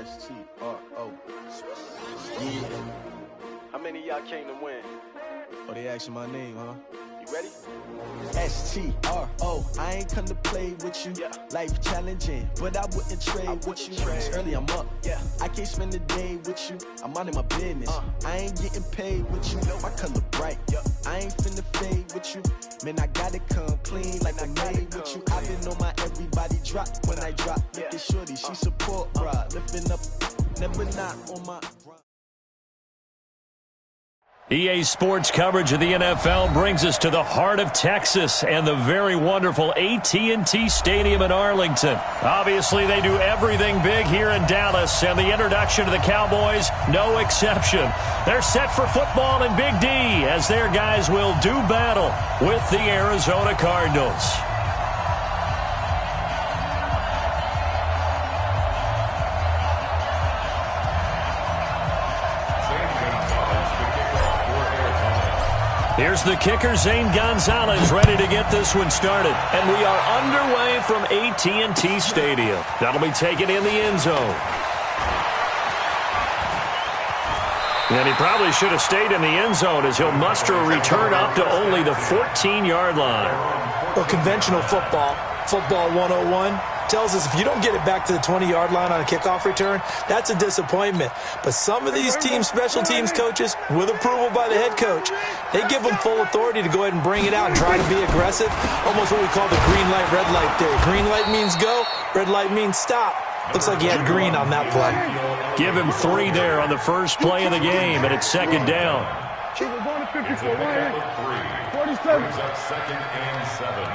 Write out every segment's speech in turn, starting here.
S-T-R-O. Yeah. How many of y'all came to win? Oh, they asking my name, huh? You ready? S-T-R-O. I ain't come to play with you. Yeah. Life challenging, but I wouldn't trade with you. It's early, I'm up. Yeah. I can't spend the day with you. I'm minding my business. I ain't getting paid with you. My color bright. Yeah. I ain't finna fade with you. Man, I gotta come clean like I made with you. I've been on my everybody drop when I drop. Look at shorty, she support, bruh. Lifting up, never not on my... EA Sports coverage of the NFL brings us to the heart of Texas and the very wonderful AT&T Stadium in Arlington. Obviously, they do everything big here in Dallas, and the introduction to the Cowboys, no exception. They're set for football in Big D as their guys will do battle with the Arizona Cardinals. Here's the kicker, Zane Gonzalez, ready to get this one started. And we are underway from AT&T Stadium. That'll be taken in the end zone. And he probably should have stayed in the end zone as he'll muster a return up to only the 14-yard line. Well, conventional football 101, tells us if you don't get it back to the 20-yard line on a kickoff return, that's a disappointment. But some of these special teams coaches, with approval by the head coach, they give them full authority to go ahead and bring it out and try to be aggressive. Almost what we call the green light, red light theory. Green light means go, red light means stop. Looks like he had green on that play. Give him 3 there on the first play of the game, and it's second down. We're going to 54, 47. Second and 7.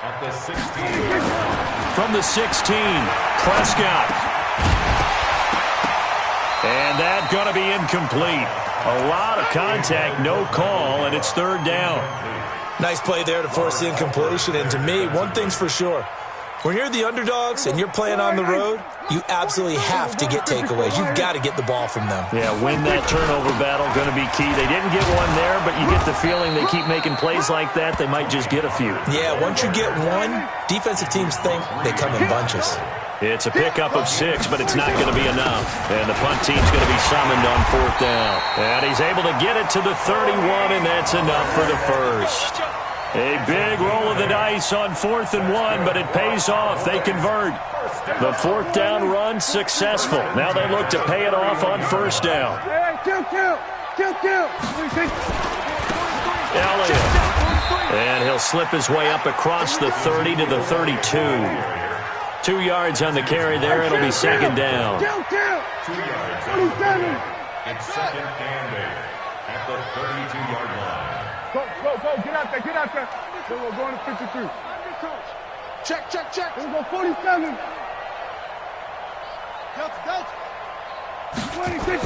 At the 16. From the 16, Prescott. And that's going to be incomplete. A lot of contact, no call, and it's third down. Nice play there to force the incompletion. And to me, one thing's for sure. When you're the underdogs and you're playing on the road, you absolutely have to get takeaways. You've got to get the ball from them. Yeah, win that turnover battle, going to be key. They didn't get one there, but you get the feeling they keep making plays like that, they might just get a few. Yeah, once you get one, defensive teams think they come in bunches. It's a pickup of 6, but it's not going to be enough. And the punt team's going to be summoned on fourth down. And he's able to get it to the 31, and that's enough for the first. A big roll of the dice on 4th and 1, but it pays off. They convert. The fourth down run successful. Now they look to pay it off on first down. Elliott. And he'll slip his way up across the 30 to the 32. 2 yards on the carry there. It'll be second down. 2 yards. It's second and 8 at the 32-yard line. Go, get out there. Then we're going to 53. Check. We're going to go 47. Delta. 26.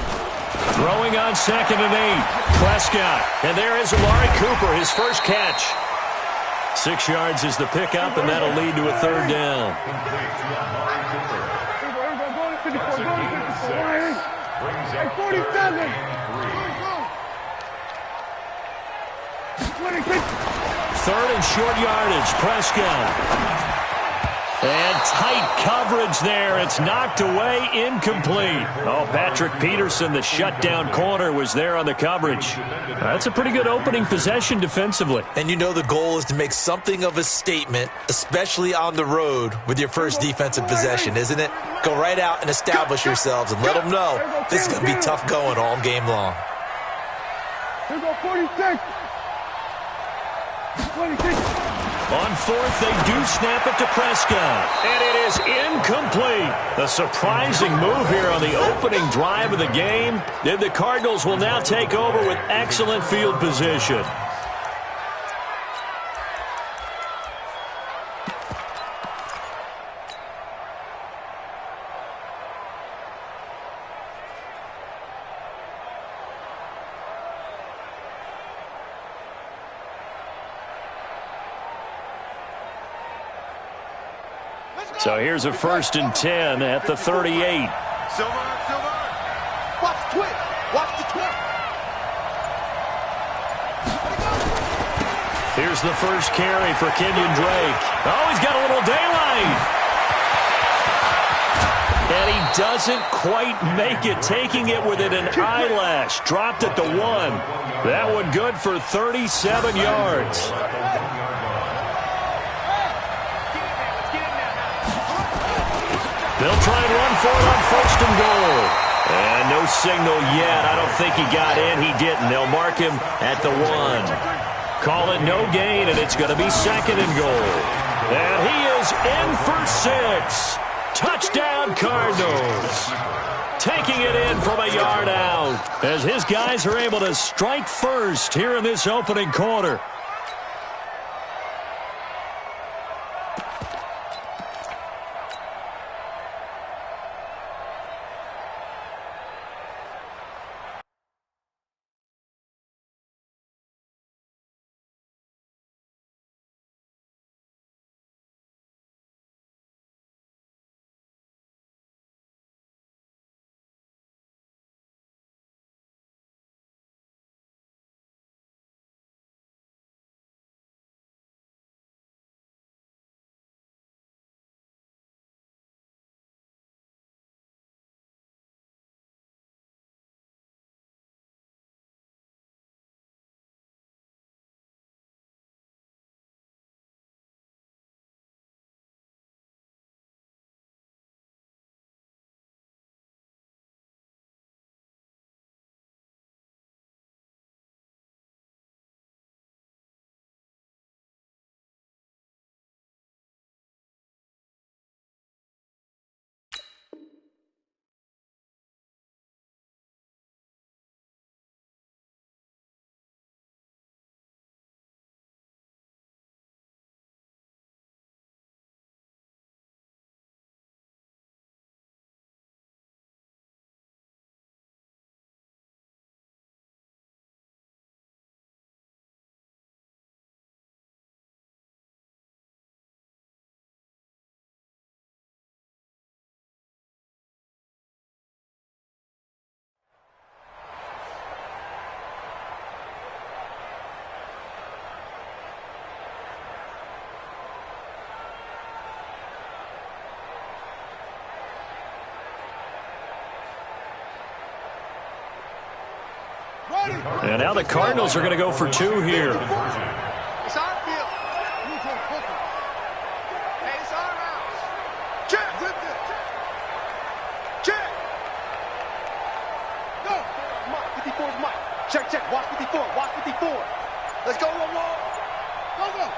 Throwing on second and 8. Prescott. And there is Amari Cooper, his first catch. 6 yards is the pickup, and that'll lead to a third down. Hey, 47. 26. Third and short yardage, Prescott. And tight coverage there. It's knocked away, incomplete. Oh, Patrick Peterson, the shutdown corner, was there on the coverage. That's a pretty good opening possession defensively. And you know the goal is to make something of a statement, especially on the road with your first defensive possession, isn't it? Go right out and establish yourselves and let them know this is going to be tough going all game long. Here go 46. 26. On fourth, they do snap it to Prescott. And it is incomplete. A surprising move here on the opening drive of the game. And the Cardinals will now take over with excellent field position. So here's a 1st and 10 at the 38. Silver. Watch the twist. Here's the first carry for Kenyon Drake. Oh, he's got a little daylight. And he doesn't quite make it, taking it within an eyelash. Dropped at the 1. That one good for 37 yards. They'll try and run for it on 1st and goal. And no signal yet. I don't think he got in. He didn't. They'll mark him at the 1. Call it no gain, and it's going to be 2nd and goal. And he is in for 6. Touchdown, Cardinals. Taking it in from a yard out as his guys are able to strike first here in this opening quarter. And now the Cardinals are going to go for 2 here. It's our field. Hey, it's our house. Check. Check. Go. Mike, 54 is Mike. Check. Watch 54. Watch 54. Let's go, Lamar. Go.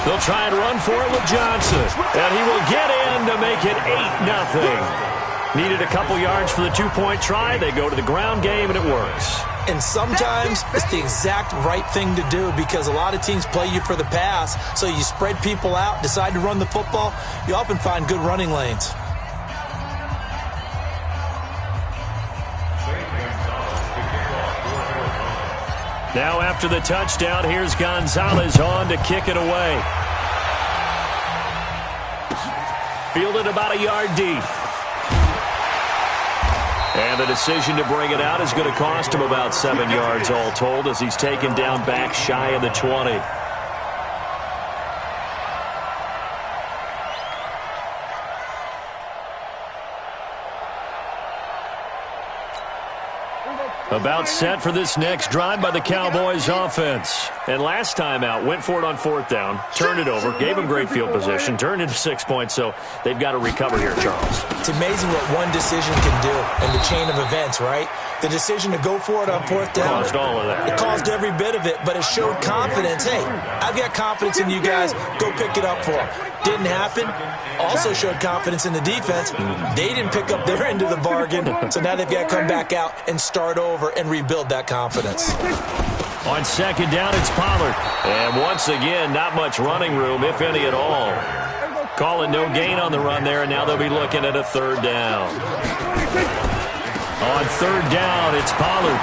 They'll try and run for it with Johnson. And he will get in to make it 8-0. Needed a couple yards for the 2-point try. They go to the ground game, and it works. And sometimes it's the exact right thing to do because a lot of teams play you for the pass. So you spread people out, decide to run the football. You often find good running lanes. Now after the touchdown, here's Gonzalez on to kick it away. Fielded about a yard deep. And the decision to bring it out is going to cost him about 7 yards all told as he's taken down back shy of the 20. About set for this next drive by the Cowboys offense. And last time out, went for it on 4th down, turned it over, gave them great field position, turned into 6 points, so they've got to recover here, Charles. It's amazing what one decision can do in the chain of events, right? The decision to go for it on 4th down. Caused all of that. It caused every bit of it, but it showed confidence. Hey, I've got confidence in you guys. Go pick it up for them. Didn't happen. Also showed confidence in the defense. They didn't pick up their end of the bargain, so now they've got to come back out and start over and rebuild that confidence. On 2nd down, it's Pollard. And once again, not much running room, if any at all. Call it no gain on the run there, and now they'll be looking at a 3rd down. On 3rd down, it's Pollard.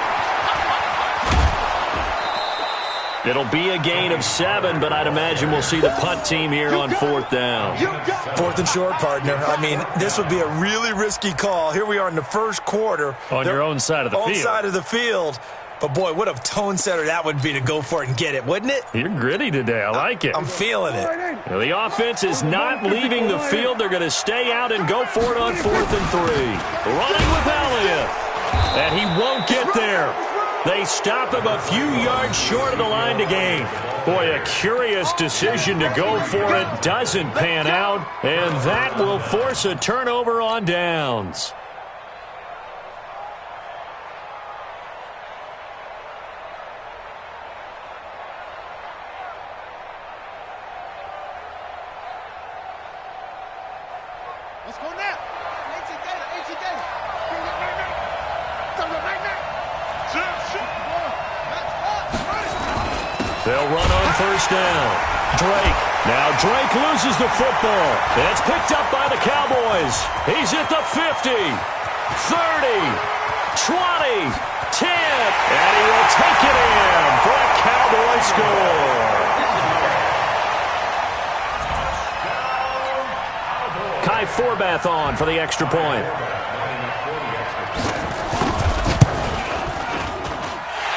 It'll be a gain of 7, but I'd imagine we'll see the punt team here on 4th down. 4th and short, partner. I mean, this would be a really risky call. Here we are in the 1st quarter. On your own side of the field. Side of the field. But, boy, what a tone setter that would be to go for it and get it, wouldn't it? You're gritty today. I like it. I'm feeling it. Now, the offense is not leaving the field. They're going to stay out and go for it on 4th and 3. Running with Elliott. And he won't get there. They stop him a few yards short of the line to gain. Boy, a curious decision to go for it. Doesn't pan out. And that will force a turnover on downs. Let's go now. They'll run on 1st down. Drake. Now Drake loses the football. It's picked up by the Cowboys. He's at the 50, 30, 20, 10. And he will take it in for a Cowboy score. Kai Forbath on for the extra point.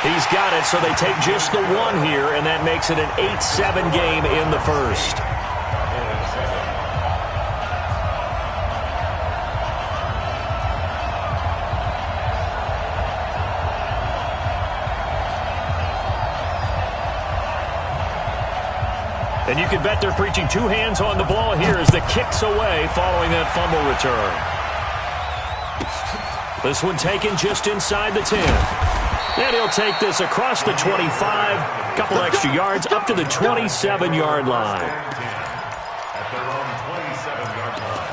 He's got it, so they take just the one here, and that makes it an 8-7 game in the first. And you can bet they're preaching 2 hands on the ball here as the kick's away following that fumble return. This one taken just inside the 10. And he'll take this across the 25, a couple extra yards, up to the 27-yard line. At their own 27-yard line.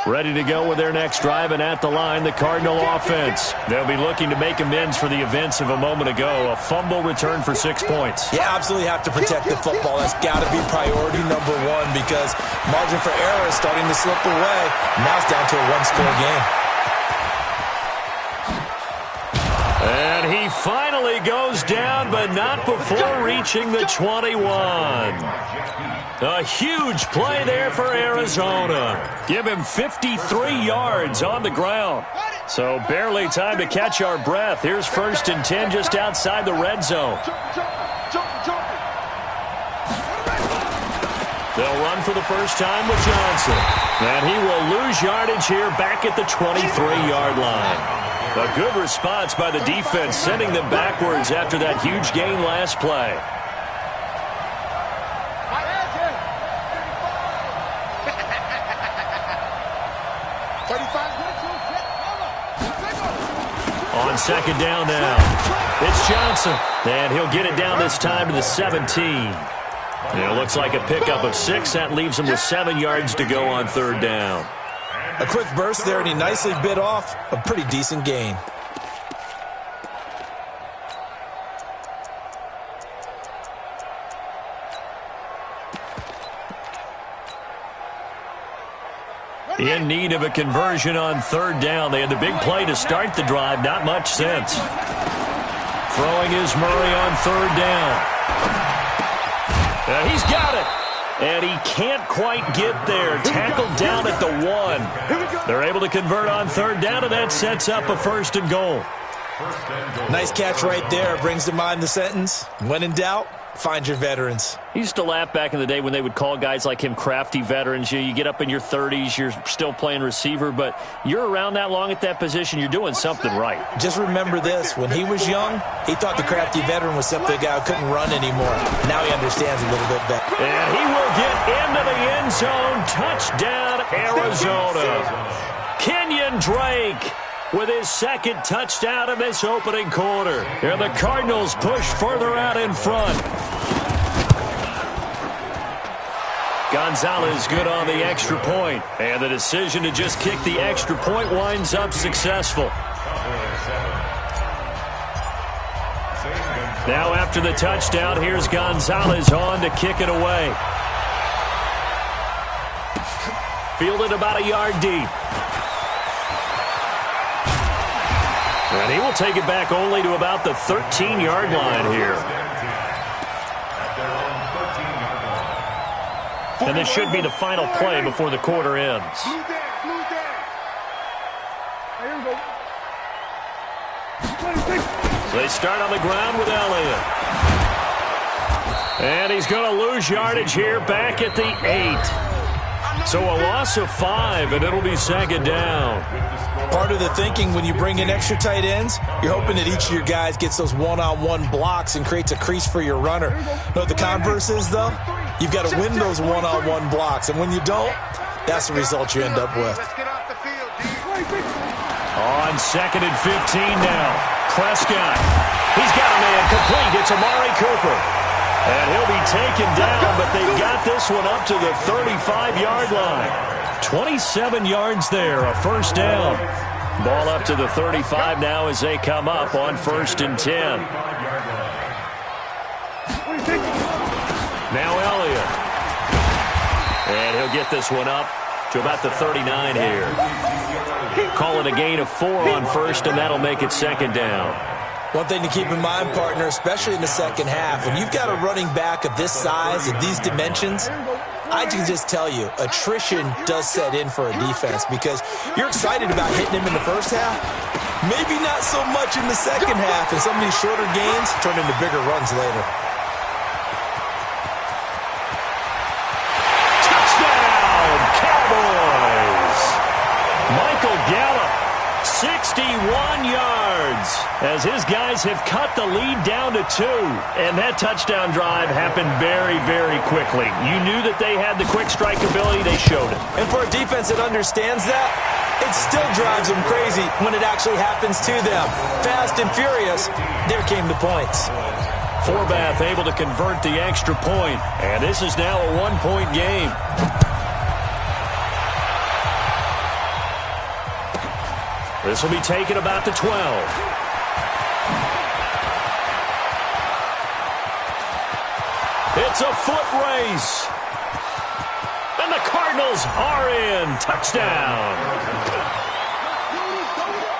Ready to go with their next drive, and at the line, the Cardinal offense. They'll be looking to make amends for the events of a moment ago. A fumble return for 6 points. You absolutely have to protect the football. That's got to be priority number one because margin for error is starting to slip away. Now it's down to a one-score game. And he finally goes down, but not before reaching the 21. A huge play there for Arizona. Give him 53 yards on the ground. So barely time to catch our breath. Here's 1st and 10 just outside the red zone. They'll run for the first time with Johnson. And he will lose yardage here back at the 23-yard line. A good response by the defense, sending them backwards after that huge gain last play. On 2nd down now, it's Johnson. And he'll get it down this time to the 17. And it looks like a pickup of 6. That leaves him with 7 yards to go on 3rd down. A quick burst there, and he nicely bit off a pretty decent gain. In need of a conversion on third down. They had the big play to start the drive. Not much sense. Throwing is Murray on third down. He's got it. And he can't quite get there. Tackled down at the 1. They're able to convert on third down, and that sets up a 1st and goal. Nice catch right there. Brings to mind the sentence, when in doubt, find your veterans. He used to laugh back in the day when they would call guys like him crafty veterans. You get up in your 30s, you're still playing receiver, but you're around that long at that position, you're doing something right. Just remember this. When he was young, he thought the crafty veteran was simply a guy who couldn't run anymore. Now he understands a little bit better. And he will get into the end zone. Touchdown, Arizona. Kenyon Drake with his 2nd touchdown in this opening quarter. And the Cardinals push further out in front. Gonzalez good on the extra point. And the decision to just kick the extra point winds up successful. Now after the touchdown, here's Gonzalez on to kick it away. Fielded about a yard deep. And he will take it back only to about the 13-yard line here. And this should be the final play before the quarter ends. So they start on the ground with Elliott. And he's going to lose yardage here back at the 8. So a loss of 5, and it'll be 2nd down. Part of the thinking when you bring in extra tight ends, you're hoping that each of your guys gets those one-on-one blocks and creates a crease for your runner. You know what the converse is, though? You've got to win those one-on-one blocks, and when you don't, that's the result you end up with. On 2nd and 15 now. Prescott. He's got a man complete. It's Amari Cooper. And he'll be taken down, but they've got this one up to the 35-yard line. 27 yards there, a 1st down. Ball up to the 35 now as they come up on 1st and 10. Now Elliott. And he'll get this one up to about the 39 here. Call it a gain of 4 on 1st, and that'll make it 2nd down. One thing to keep in mind, partner, especially in the second half, when you've got a running back of this size, of these dimensions, I can just tell you, attrition does set in for a defense because you're excited about hitting him in the first half. Maybe not so much in the second half, and some of these shorter gains turn into bigger runs later. Touchdown, Cowboys! Michael Gallup, 61 yards, as his guys have cut the lead down to 2. And that touchdown drive happened very, very quickly. You knew that they had the quick strike ability. They showed it. And for a defense that understands that, it still drives them crazy when it actually happens to them. Fast and furious, there came the points. Forbath able to convert the extra point. And this is now a 1-point game. This will be taken about the 12. It's a foot race. And the Cardinals are in. Touchdown.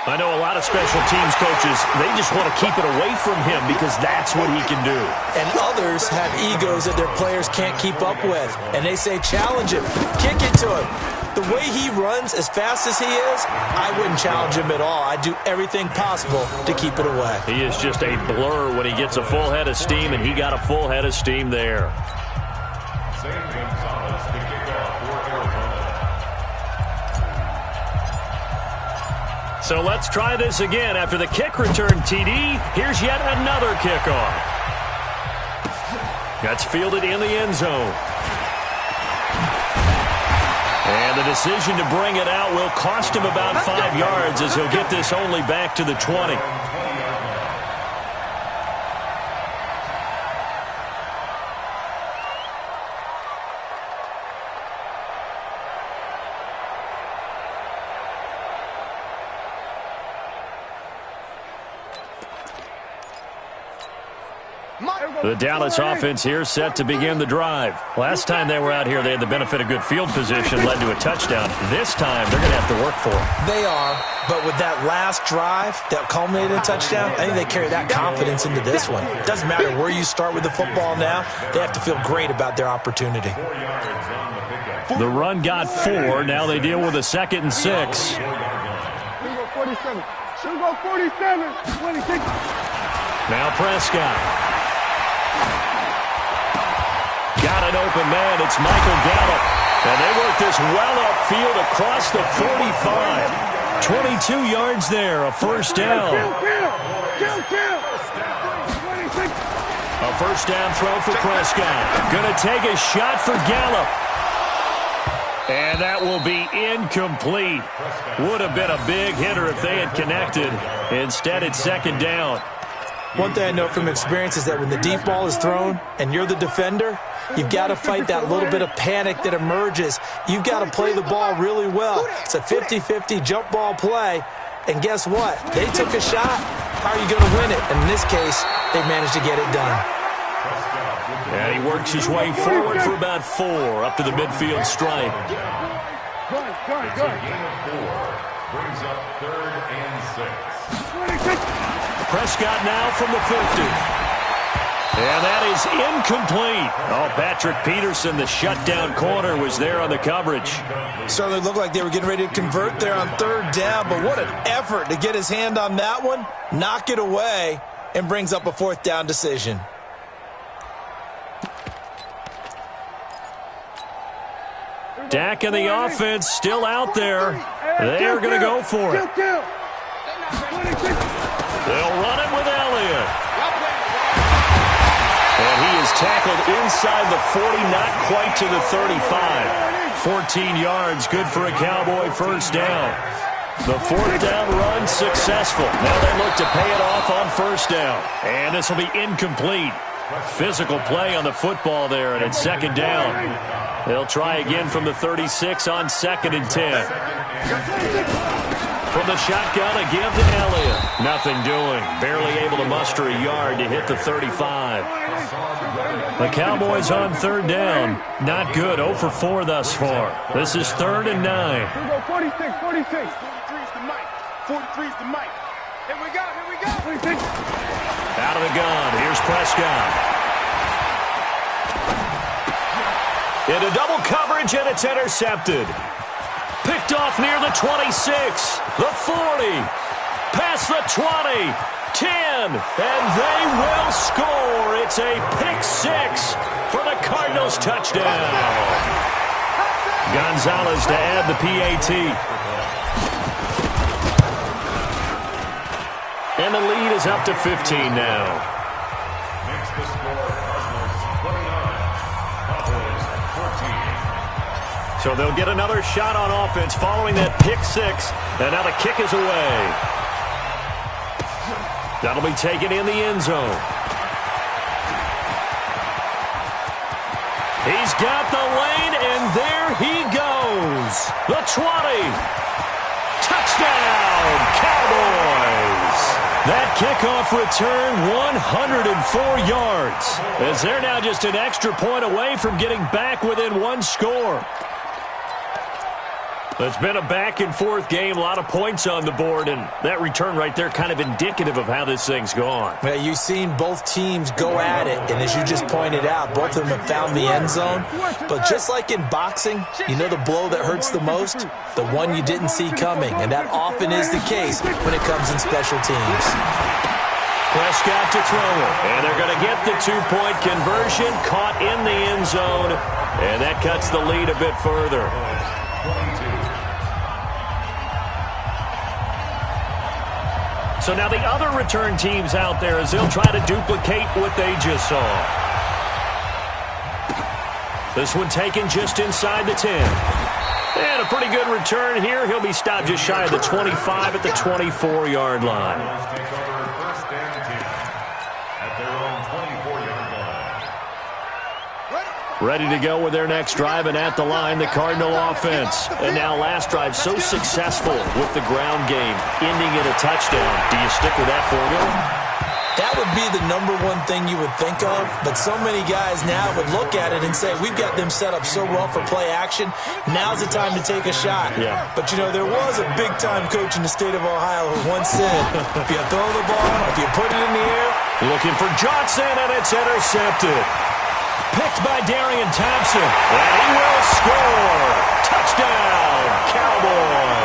I know a lot of special teams coaches, they just want to keep it away from him because that's what he can do. And others have egos that their players can't keep up with. And they say, challenge him, kick it to him. The way he runs as fast as he is, I wouldn't challenge him at all. I'd do everything possible to keep it away. He is just a blur when he gets a full head of steam, and he got a full head of steam there. So let's try this again. After the kick return TD, here's yet another kickoff. That's fielded in the end zone. And the decision to bring it out will cost him about 5 yards as he'll get this only back to the 20. The Dallas offense here set to begin the drive. Last time they were out here, they had the benefit of good field position, led to a touchdown. This time, they're going to have to work for it. They are, but with that last drive that culminated in a touchdown, I think they carry that confidence into this one. It doesn't matter where you start with the football now. They have to feel great about their opportunity. The run got 4. Now they deal with a 2nd and 6. Here we go 47. Here we go 47. 26. Now Prescott. Got an open man. It's Michael Gallup. And they work this well upfield across the 45. 22 yards there, a first down. A first down throw for Prescott. Going to take a shot for Gallup. And that will be incomplete. Would have been a big hitter if they had connected. Instead, it's 2nd down. One thing I know from experience is that when the deep ball is thrown and you're the defender, you've got to fight that little bit of panic that emerges. You've got to play the ball really well. It's a 50-50 jump ball play. And guess what? They took a shot. How are you going to win it? And in this case, they managed to get it done. And he works his way forward for about 4 up to the midfield stripe. Good. Brings up 3rd and 6. Prescott now from the 50. And that is incomplete. Oh, Patrick Peterson, the shutdown corner, was there on the coverage. Certainly looked like they were getting ready to convert there on 3rd down, but what an effort to get his hand on that one, knock it away, and brings up a 4th down decision. Dak and the offense still out there. They are going to go for it. They'll run it with Elliott. And he is tackled inside the 40, not quite to the 35. 14 yards, good for a Cowboy first down. The 4th down run successful. Now they look to pay it off on first down. And this will be incomplete. Physical play on the football there, and it's 2nd down. They'll try again from the 36 on 2nd and 10. From the shotgun, a give to Elliott. Nothing doing. Barely able to muster a yard to hit the 35. The Cowboys on 3rd down. Not good. 0 for 4 thus far. This is 3rd and 9. Here we go 46. 43's the mic. 43's the mic. Here we go. 46. Out of the gun. Here's Prescott. Into double coverage, and it's intercepted. Picked off near the 26, the 40, past the 20, 10, and they will score. It's a pick 6 for the Cardinals touchdown. Gonzalez to add the PAT. And the lead is up to 15 now. Makes the score Cardinals 29, Cowboys 14. So they'll get another shot on offense following that pick 6. And now the kick is away. That'll be taken in the end zone. He's got the lane, and there he goes. The 20. Touchdown, Cowboys. That kickoff return, 104 yards. As they're now just an extra point away from getting back within 1 score. It's been a back-and-forth game, a lot of points on the board, and that return right there kind of indicative of how this thing's gone. Yeah, you've seen both teams go at it, and as you just pointed out, both of them have found the end zone. But just like in boxing, you know the blow that hurts the most? The one you didn't see coming, and that often is the case when it comes in special teams. Prescott to throw it, and they're going to get the 2-point conversion, caught in the end zone, and that cuts the lead a bit further. So now the other return teams out there as they'll try to duplicate what they just saw. This one taken just inside the 10. And a pretty good return here. He'll be stopped just shy of the 25 at the 24-yard line. Ready to go with their next drive, and at the line, the Cardinal offense. And now last drive so successful with the ground game, ending in a touchdown. Do you stick with that formula? That that would be the #1 thing you would think of, but so many guys now would look at it and say, we've got them set up so well for play action, now's the time to take a shot. Yeah. But, you know, there was a big-time coach in the state of Ohio who once said, if you throw the ball, if you put it in the air. Looking for Johnson, and it's intercepted. Picked by Darian Thompson, and he will score. Touchdown, Cowboys.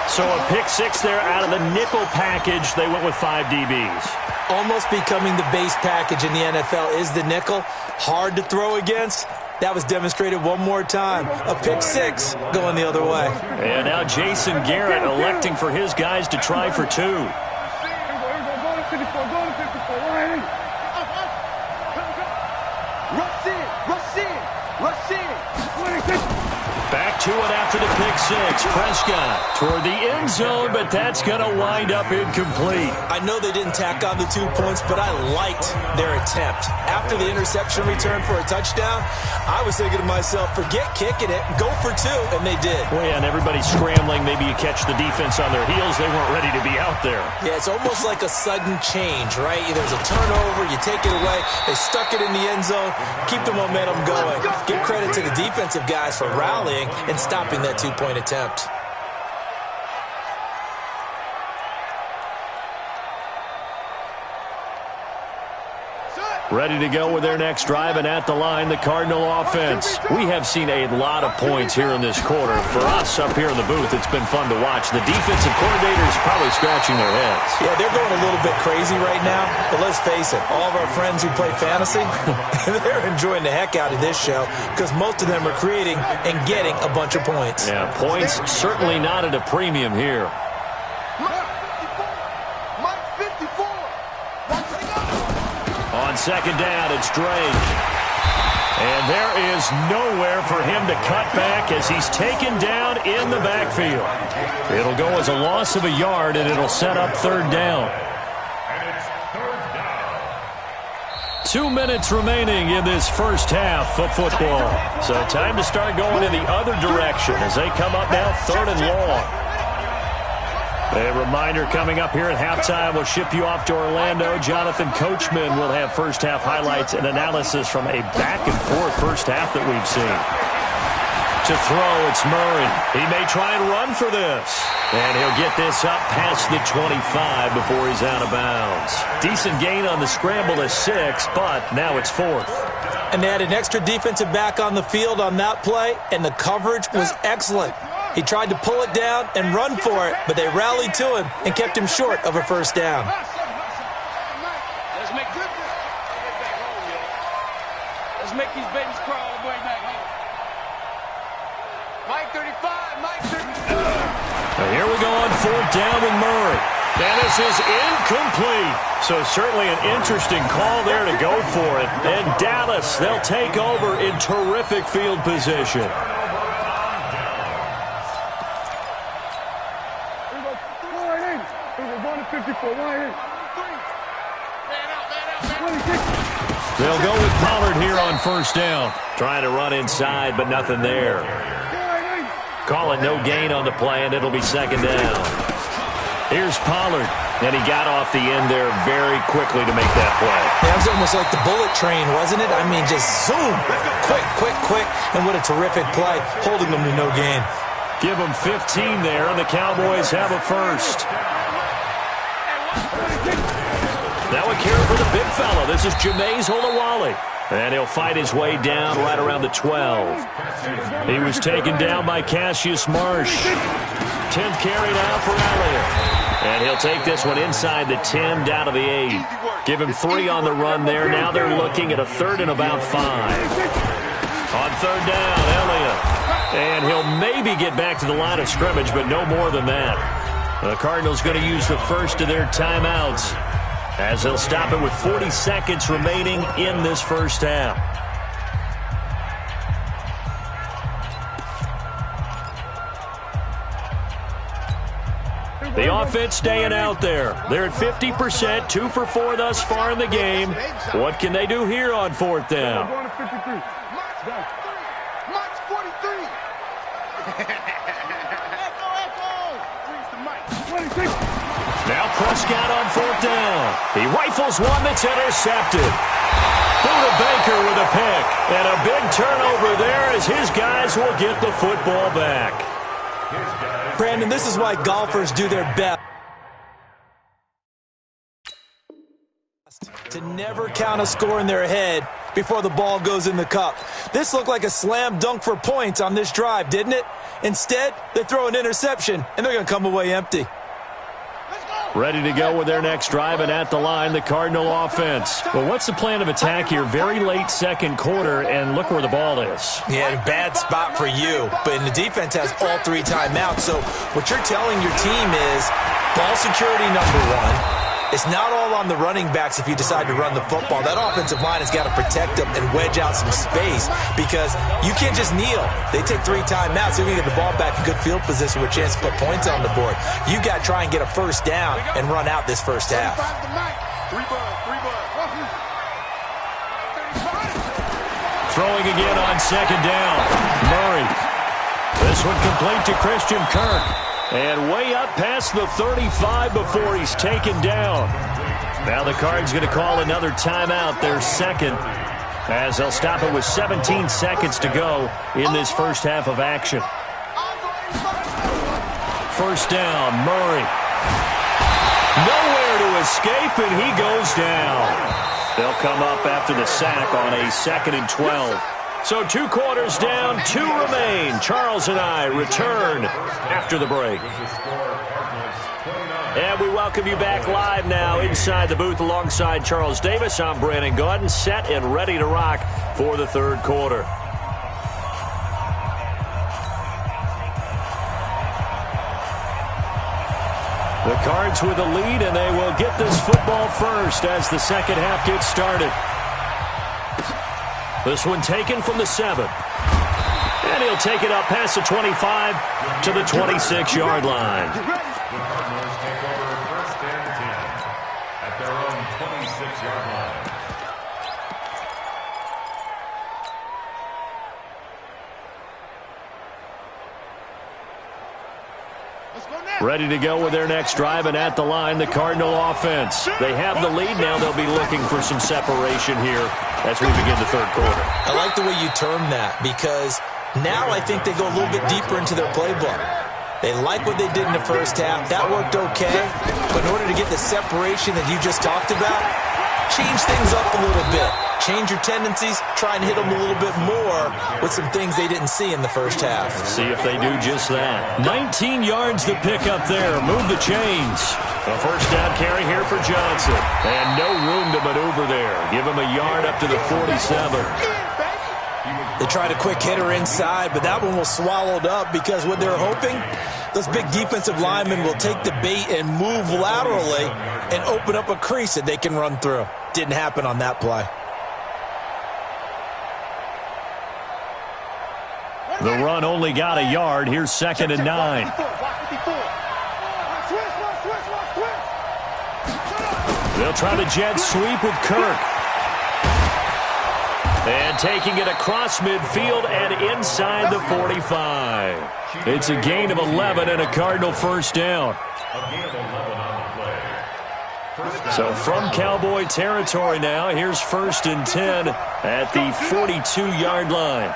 So a pick six there out of the nickel package. They went with 5 DBs. Almost becoming the base package in the NFL is the nickel. Hard to throw against. That was demonstrated one more time. A pick six going the other way. And now Jason Garrett electing for his guys to try for 2. Back to it after the pick six. Prescott toward the end zone, but that's going to wind up incomplete. I know they didn't tack on the 2 points, but I liked their attempt. After the interception return for a touchdown, I was thinking to myself, forget kicking it, go for 2, and they did. Well, yeah, and everybody's scrambling. Maybe you catch the defense on their heels. They weren't ready to be out there. Yeah, it's almost like a sudden change, right? There's a turnover, you take it away, they stuck it in the end zone, keep the momentum going. Give credit to the defensive guys for rallying and stopping that 2-point attempt. Ready to go with their next drive, and at the line, the Cardinal offense. We have seen a lot of points here in this quarter. For us up here in the booth, it's been fun to watch. The defensive coordinators probably scratching their heads. Yeah, they're going a little bit crazy right now, but let's face it, all of our friends who play fantasy, they're enjoying the heck out of this show because most of them are creating and getting a bunch of points. Yeah, points certainly not at a premium here. On second down, it's Drake. And there is nowhere for him to cut back as he's taken down in the backfield. It'll go as a loss of a yard, and it'll set up 3rd down. And it's 3rd down. 2 minutes remaining in this first half of football. So time to start going in the other direction as they come up now 3rd and long. A reminder coming up here at halftime, we'll ship you off to Orlando. Jonathan Coachman will have first half highlights and analysis from a back-and-forth first half that we've seen. To throw, it's Murray. He may try and run for this. And he'll get this up past the 25 before he's out of bounds. Decent gain on the scramble to 6, but now it's 4th. And they had an extra defensive back on the field on that play, and the coverage was excellent. He tried to pull it down and run for it, but they rallied to him and kept him short of a first down. Let's make these babies crawl all the way back home. Mike 35, Mike 35. Here we go on 4th down with Murray. And this is incomplete. So certainly an interesting call there to go for it. And Dallas, they'll take over in terrific field position. They'll go with Pollard here on 1st down. Trying to run inside, but nothing there. Call it no gain on the play, and it'll be 2nd down. Here's Pollard, and he got off the end there very quickly to make that play. That was almost like the bullet train, wasn't it? I mean, just zoom. Quick, and what a terrific play, holding them to no gain. Give them 15 there, and the Cowboys have a first. Now a carry for the big fella. This is Jameis Olawale. And he'll fight his way down right around the 12. He was taken down by Cassius Marsh. 10th carry now for Elliott. And he'll take this one inside the 10 down to the 8. Give him 3 on the run there. Now they're looking at a 3rd and about 5. On 3rd down, Elliott. And he'll maybe get back to the line of scrimmage, but no more than that. The Cardinals going to use the first of their timeouts, as they'll stop it with 40 seconds remaining in this first half. The offense staying out there. They're at 50%, 2 for 4 thus far in the game. What can they do here on 4th down? March 43. Now Prescott on 4th down. He rifles one that's intercepted. Buda Baker with a pick. And a big turnover there as his guys will get the football back. Brandon, this is why golfers do their best to never count a score in their head before the ball goes in the cup. This looked like a slam dunk for points on this drive, didn't it? Instead, they throw an interception, and they're going to come away empty. Ready to go with their next drive, and at the line, the Cardinal offense. Well, what's the plan of attack here? Very late second quarter, and look where the ball is. Yeah, a bad spot for you, but the defense has all 3 timeouts. So what you're telling your team is ball security number 1. It's not all on the running backs if you decide to run the football. That offensive line has got to protect them and wedge out some space because you can't just kneel. They take 3 timeouts. They're going to get the ball back in good field position with a chance to put points on the board. You got to try and get a first down and run out this first half. Throwing again on 2nd down. Murray. This one complete to Christian Kirk. And way up past the 35 before he's taken down. Now the Cards going to call another timeout, their second, as they'll stop it with 17 seconds to go in this first half of action. First down, Murray. Nowhere to escape, and he goes down. They'll come up after the sack on a 2nd and 12. So 2 quarters down, 2 remain. Charles and I return after the break. And we welcome you back live now inside the booth alongside Charles Davis. I'm Brandon Gaudin, set and ready to rock for the 3rd quarter. The Cards with a lead, and they will get this football first as the second half gets started. This one taken from the 7. And he'll take it up past the 25 to the 26-yard line. The Cardinals take over 1st and 10 at their own 26-yard line. Ready to go with their next drive, and at the line, the Cardinal offense. They have the lead now. They'll be looking for some separation here as we begin the 3rd quarter. I like the way you term that because now I think they go a little bit deeper into their playbook. They like what they did in the first half. That worked okay. But in order to get the separation that you just talked about, change things up a little bit. Change your tendencies. Try and hit them a little bit more with some things they didn't see in the first half. See if they do just that. 19 yards to pick up there. Move the chains. A first down carry here for Johnson. And no room to maneuver there. Give him a yard up to the 47. They tried a quick hitter inside, but that one was swallowed up because what they're hoping, those big defensive linemen will take the bait and move laterally and open up a crease that they can run through. Didn't happen on that play. The run only got a yard. Here's 2nd and 9. They'll try the jet sweep with Kirk. And taking it across midfield and inside the 45. It's a gain of 11 and a Cardinal first down. So from Cowboy territory now, here's 1st and 10 at the 42-yard line.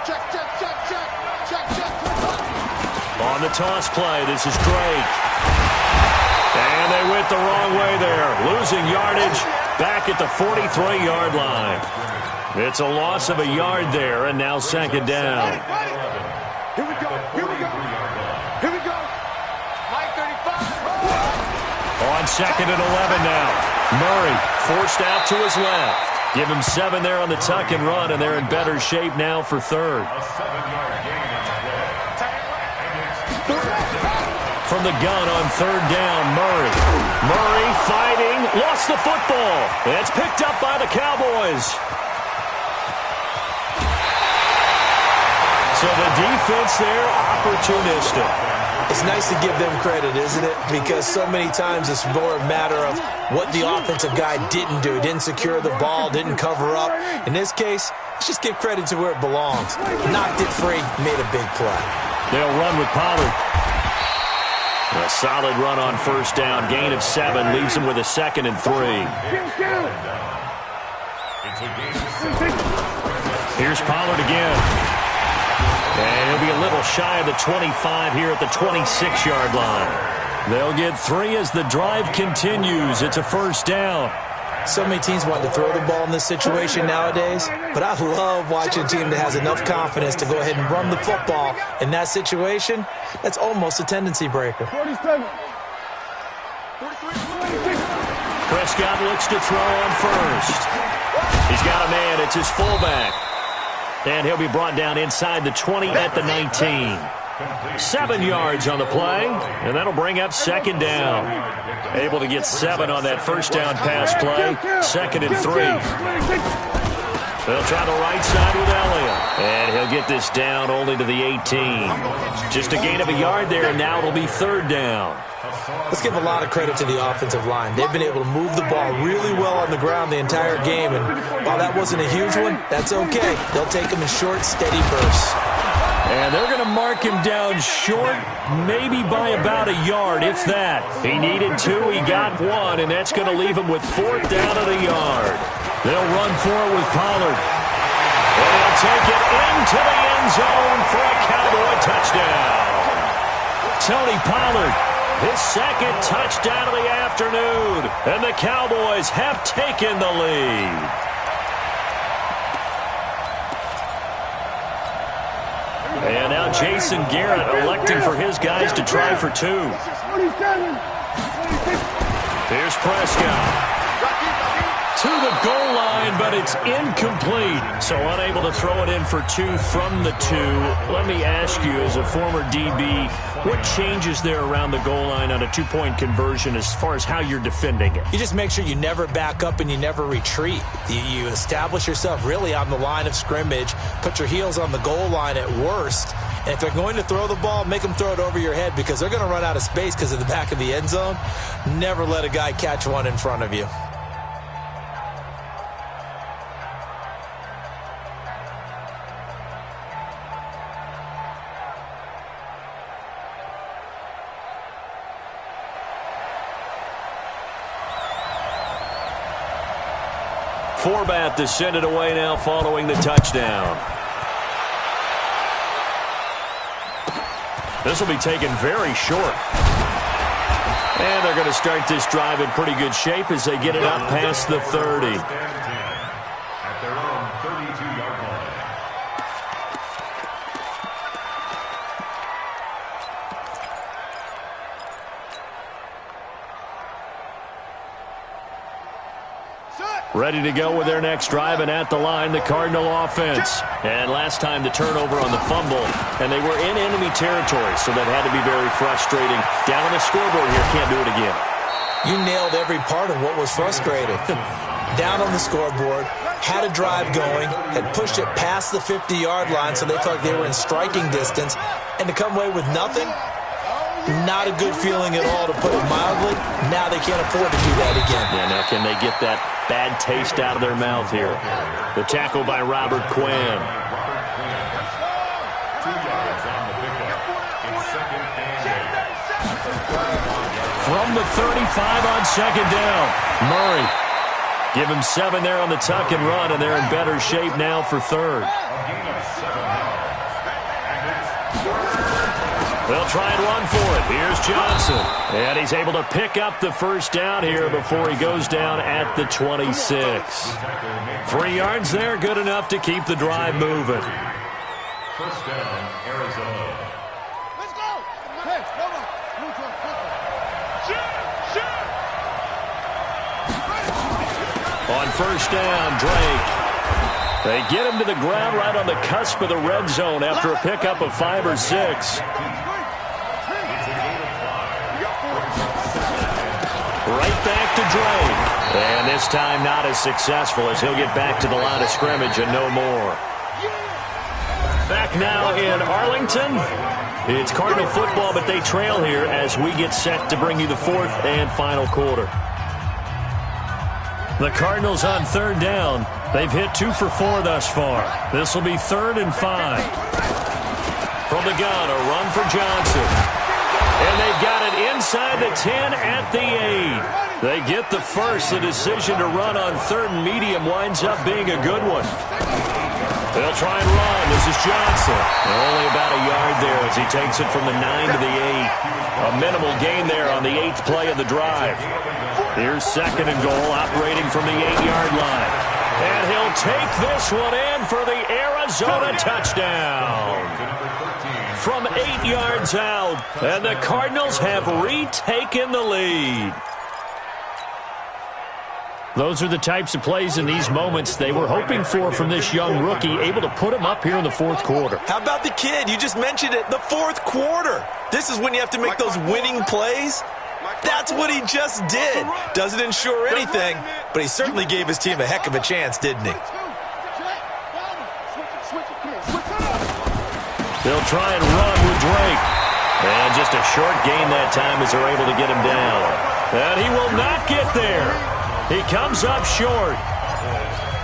On the toss play, this is Drake. And they went the wrong way there. Losing yardage back at the 43-yard line. It's a loss of a yard there, and now 2nd down. Here we go. Here we go. Here we go. Mike 35. On 2nd and 11 now. Murray forced out to his left. Give him 7 there on the tuck and run, and they're in better shape now for 3rd. A 7-yard gain on the play. From the gun on 3rd down, Murray. Murray fighting, lost the football. It's picked up by the Cowboys. So the defense there, opportunistic. It's nice to give them credit, isn't it? Because so many times it's more a matter of what the offensive guy didn't do. Didn't secure the ball, didn't cover up. In this case, let's just give credit to where it belongs. Knocked it free, made a big play. They'll run with Pollard. A solid run on first down. Gain of 7 leaves him with a 2nd and 3. Here's Pollard again. And he'll be a little shy of the 25 here at the 26-yard line. They'll get 3 as the drive continues. It's a first down. So many teams want to throw the ball in this situation nowadays, but I love watching a team that has enough confidence to go ahead and run the football in that situation. That's almost a tendency breaker. 47. Prescott looks to throw on first. He's got a man. It's his fullback. And he'll be brought down inside the 20 at the 19. 7 yards on the play, and that'll bring up 2nd down. Able to get 7 on that first down pass play. 2nd and 3. They'll try the right side with Elliott. And he'll get this down only to the 18. Just a gain of a yard there, and now it'll be 3rd down. Let's give a lot of credit to the offensive line. They've been able to move the ball really well on the ground the entire game, and while that wasn't a huge one, that's okay. They'll take them in short, steady bursts. And they're going to mark him down short, maybe by about a yard, if that. He needed 2, he got 1, and that's going to leave him with 4th down at a yard. They'll run for it with Pollard. And he'll take it into the end zone for a Cowboy touchdown. Tony Pollard, his 2nd touchdown of the afternoon, and the Cowboys have taken the lead. And now Jason Garrett electing for his guys to try for 2. Here's Prescott. To the goal line, but it's incomplete. So unable to throw it in for 2 from the 2. Let me ask you, as a former DB, what changes there around the goal line on a 2-point conversion as far as how you're defending it? You just make sure you never back up and you never retreat. You establish yourself really on the line of scrimmage, put your heels on the goal line at worst, and if they're going to throw the ball, make them throw it over your head because they're going to run out of space because of the back of the end zone. Never let a guy catch one in front of you. Forbath to send it away now following the touchdown. This will be taken very short. And they're going to start this drive in pretty good shape as they get it up past the 30. At their own 32-yard line. Ready to go with their next drive, and at the line, the Cardinal offense. And last time, the turnover on the fumble, and they were in enemy territory, so that had to be very frustrating. Down on the scoreboard here, can't do it again. You nailed every part of what was frustrating. Down on the scoreboard, had a drive going, had pushed it past the 50-yard line, so they felt like they were in striking distance, and to come away with nothing, not a good feeling at all, to put it mildly. Now they can't afford to do that again. Yeah, now can they get that bad taste out of their mouth here? The tackle by Robert Quinn. 2 yards on the pickup. It's 2nd and 8. From the 35 on 2nd down. Murray. Give him 7 there on the tuck and run, and they're in better shape now for 3rd. They'll try and run for it. Here's Johnson. And he's able to pick up the first down here before he goes down at the 26. 3 yards there, good enough to keep the drive moving. First down, Arizona. Let's go. Hey, come on. On first down, Drake. They get him to the ground right on the cusp of the red zone after a pickup of 5 or 6. Right back to Drake. And this time not as successful as he'll get back to the line of scrimmage and no more. Back now in Arlington. It's Cardinal football, but they trail here as we get set to bring you the 4th and final quarter. The Cardinals on 3rd down. They've hit 2 for 4 thus far. This will be 3rd and 5. From the gun, a run for Johnson. And they've got it inside the 10 at the 8. They get the first. The decision to run on 3rd and medium winds up being a good one. They'll try and run. This is Johnson. Only about a yard there as he takes it from the 9 to the 8. A minimal gain there on the 8th play of the drive. Here's 2nd and goal, operating from the 8-yard line. And he'll take this one in for the Arizona touchdown. From 8 yards out, and the Cardinals have retaken the lead. Those are the types of plays in these moments they were hoping for from this young rookie, able to put him up here in the 4th quarter. How about the kid? You just mentioned it, the 4th quarter. This is when you have to make those winning plays. That's what he just did. Doesn't ensure anything, but he certainly gave his team a heck of a chance, didn't he? They'll try and run with Drake. And just a short gain that time as they're able to get him down. And he will not get there. He comes up short.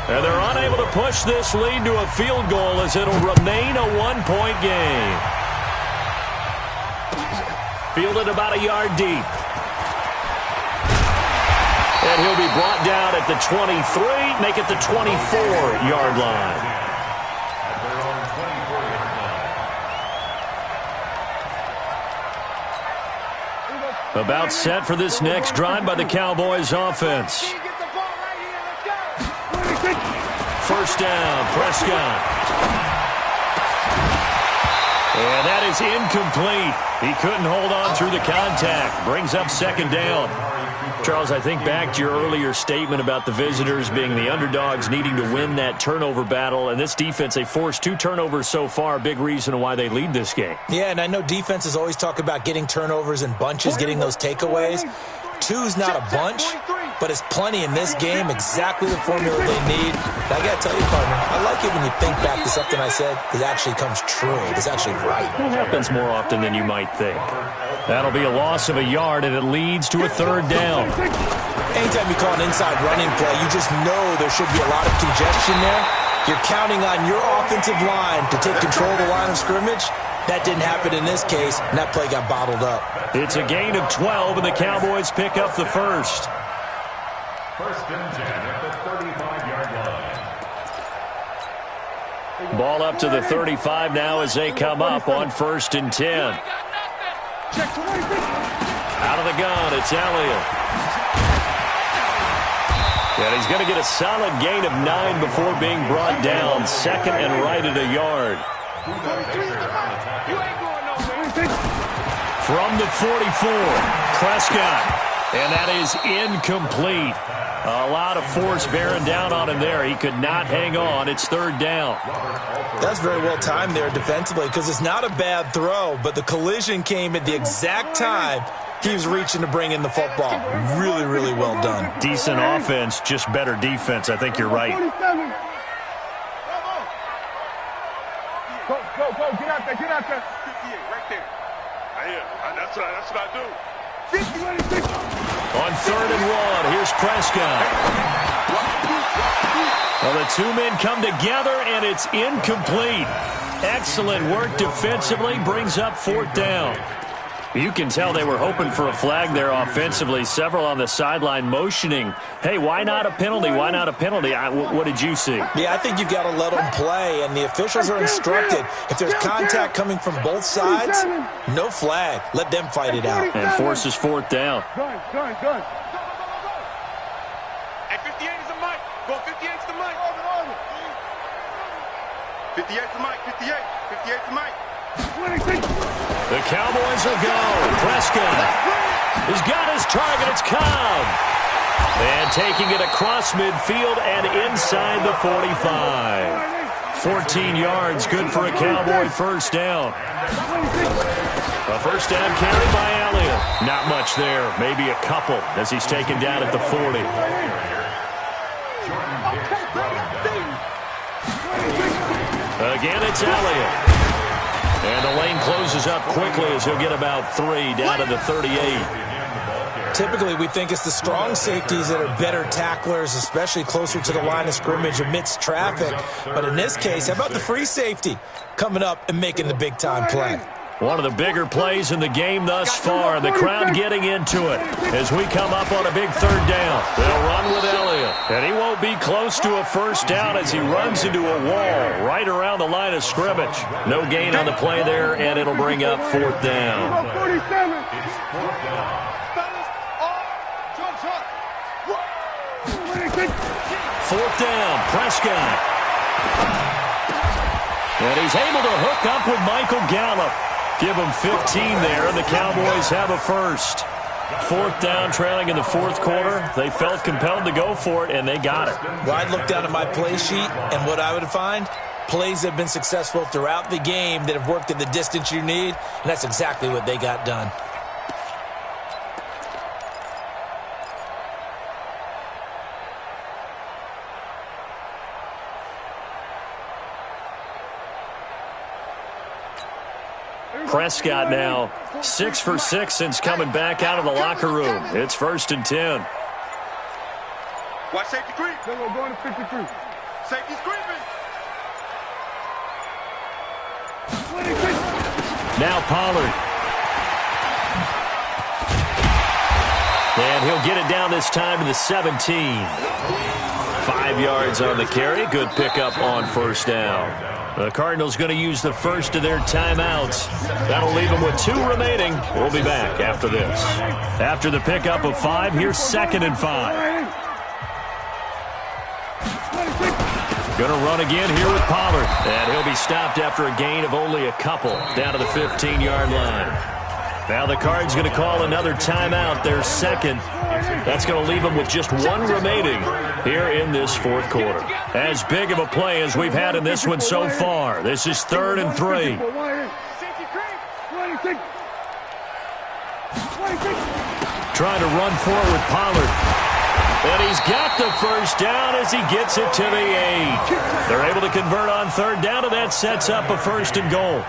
And they're unable to push this lead to a field goal as it'll remain a 1-point game. Fielded about a yard deep. And he'll be brought down at the 23, make it the 24-yard line. About set for this next drive by the Cowboys offense. First down, Prescott. And that is incomplete. He couldn't hold on through the contact. Brings up 2nd down. Charles, I think back to your earlier statement about the visitors being the underdogs needing to win that turnover battle. And this defense, they forced 2 turnovers so far. Big reason why they lead this game. Yeah, and I know defenses always talk about getting turnovers in bunches, getting those takeaways. 2's not a bunch, but it's plenty in this game, exactly the formula they need. And I got to tell you, partner, I like it when you think back to something I said that actually comes true. It's actually right. It happens more often than you might think. That'll be a loss of a yard, and it leads to a 3rd down. Anytime you call an inside running play, you just know there should be a lot of congestion there. You're counting on your offensive line to take control of the line of scrimmage. That didn't happen in this case, and that play got bottled up. It's a gain of 12, and the Cowboys pick up the first. 1st and 10 at the 35-yard line. Ball up to the 35 now as they come up on 1st and 10. Out of the gun, it's Elliott. And he's going to get a solid gain of 9 before being brought down. 2nd and right at a yard. From the 44, Prescott. And that is incomplete. A lot of force bearing down on him there. He could not hang on. It's 3rd down. That's very well timed there defensively because it's not a bad throw, but the collision came at the exact time he was reaching to bring in the football. Really, really well done. Decent offense, just better defense. I think you're right. Go, get out there. 58, right there. Right here. That's what I do. 50, 50. On 3rd and 1, here's Prescott. Well, the 2 men come together, and it's incomplete. Excellent work defensively, brings up 4th down. You can tell they were hoping for a flag there offensively. Several on the sideline motioning, hey, why not a penalty? Why not a penalty? What did you see? Yeah, I think you've got to let them play, and the officials are instructed. If there's contact coming from both sides, no flag. Let them fight it out. And forces 4th down. Done. Hey, 58 is the mic. Go, 58 is the mic. 58 is the mic. 58 is the mic. The Cowboys will go. Prescott. He's got his target. It's Cobb. And taking it across midfield and inside the 45. 14 yards, good for a Cowboy first down. A first down carry by Elliott. Not much there, maybe a couple as he's taken down at the 40. Again, it's Elliott. And the lane closes up quickly as he'll get about 3 down to the 38. Typically, we think it's the strong safeties that are better tacklers, especially closer to the line of scrimmage amidst traffic. But in this case, how about the free safety coming up and making the big-time play? One of the bigger plays in the game thus far. The crowd getting into it as we come up on a big third down. They'll run with Elliott, and he won't be close to a first down as he runs into a wall right around the line of scrimmage. No gain on the play there, and it'll bring up fourth down. 47. It's fourth down. Fourth down, Prescott. And he's able to hook up with Michael Gallup. Give him 15 there, and the Cowboys have a first. Fourth down, trailing in the fourth quarter. They felt compelled to go for it, and they got it. Well, I'd look down at my play sheet, and what I would find, plays that have been successful throughout the game that have worked at the distance you need, and that's exactly what they got done. Prescott now 6 for 6 since coming back out of the locker room. It's 1st and 10. Watch safety creep. Then we're going to 53. Safety's creeping. Now Pollard. And he'll get it down this time to the 17. 5 yards on the carry. Good pickup on first down. The Cardinals going to use the first of their timeouts. That'll leave them with 2 remaining. We'll be back after this. After the pickup of 5, here's 2nd and 5. Going to run again here with Pollard. And he'll be stopped after a gain of only a couple down to the 15-yard line. Now the Cards going to call another timeout, their second. That's going to leave them with just 1 remaining here in this fourth quarter. As big of a play as we've had in this one so far. This is 3rd and 3. Trying to run forward with Pollard. And he's got the first down as he gets it to the 8. They're able to convert on 3rd down, and that sets up a 1st and goal.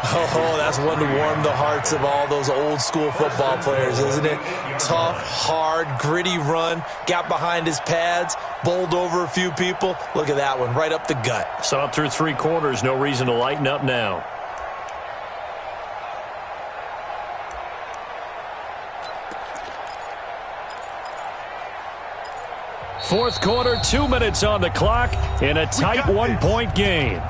Oh, that's one to warm the hearts of all those old-school football players, isn't it? Tough, hard, gritty run, got behind his pads, bowled over a few people. Look at that one, right up the gut. So up through 3 quarters, no reason to lighten up now. Fourth quarter, 2 minutes on the clock in a tight 1-point game.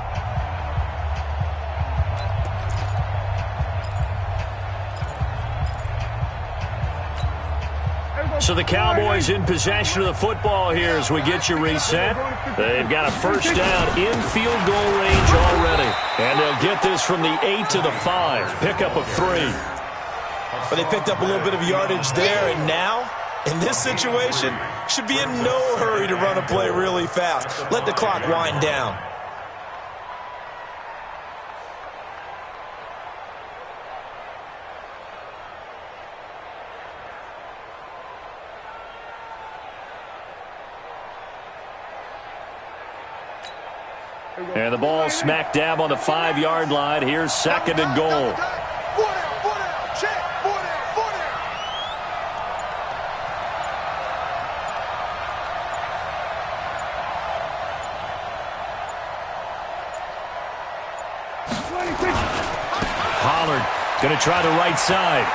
So the Cowboys in possession of the football here as we get you reset. They've got a first down in field goal range already. And they'll get this from the 8 to the 5. Pickup of 3. But they picked up a little bit of yardage there, and now, in this situation, should be in no hurry to run a play really fast. Let the clock wind down. And the ball smack dab on the 5-yard line. Here's 2nd and goal. Pollard going to try the right side.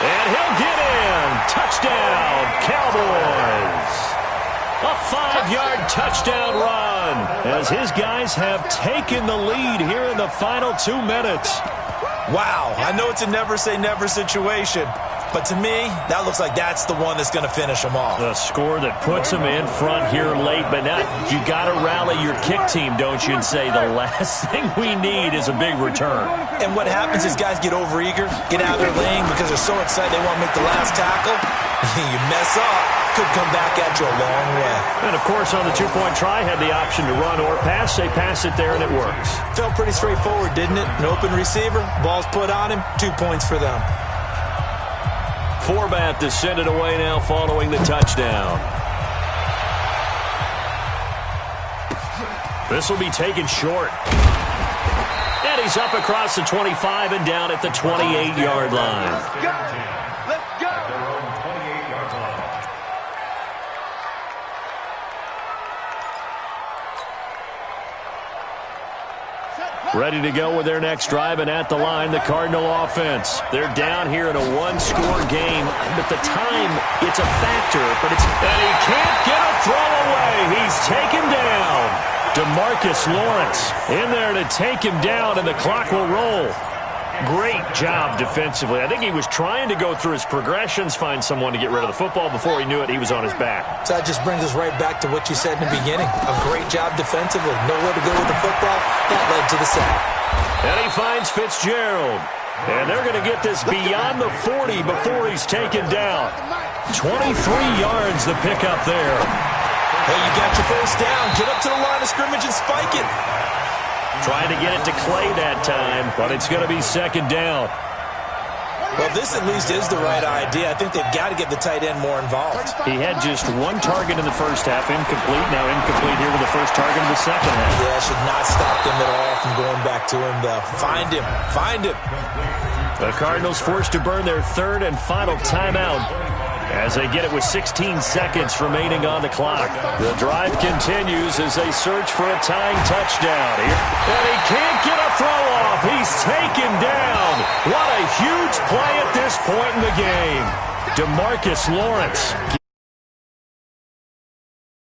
And he'll get in. Touchdown, Cowboys. A 5-yard touchdown run as his guys have taken the lead here in the final 2 minutes. Wow, I know it's a never-say-never situation, but to me, that looks like that's the one that's going to finish them off. A score that puts them in front here late, but now you got to rally your kick team, don't you, and say the last thing we need is a big return. And what happens is guys get overeager, get out of their lane because they're so excited they want to make the last tackle. You mess up, could come back at you a long way. And, of course, on the 2-point try, had the option to run or pass. They pass it there, and it works. Felt pretty straightforward, didn't it? An open receiver, ball's put on him, 2 points for them. Forbath to send it away now following the touchdown. This will be taken short. And he's up across the 25 and down at the 28-yard line. Let's go. At their own 28-yard line. Set play. Ready to go with their next drive, and at the line, the Cardinal offense. They're down here in a one-score game, but the time, it's a factor, but it's... And he can't get a throw away. He's taken down. DeMarcus Lawrence in there to take him down, and the clock will roll. Great job defensively. I think he was trying to go through his progressions, find someone to get rid of the football. Before he knew it, he was on his back. So that just brings us right back to what you said in the beginning. A great job defensively. Nowhere to go with the football. That led to the sack. And he finds Fitzgerald. And they're going to get this beyond the 40 before he's taken down. 23 yards the pickup there. Hey, you got your first down. Get up to the line of scrimmage and spike it. Trying to get it to Clay that time, but it's going to be second down. Well, this at least is the right idea. I think they've got to get the tight end more involved. He had just one target in the first half, incomplete. Now incomplete here with the first target in the second half. Yeah, should not stop them at all from going back to him, though. Find him. Find him. The Cardinals forced to burn their third and final timeout as they get it with 16 seconds remaining on the clock. The drive continues as they search for a tying touchdown here. And he can't get a throw off. He's taken down. What a huge play at this point in the game. DeMarcus Lawrence.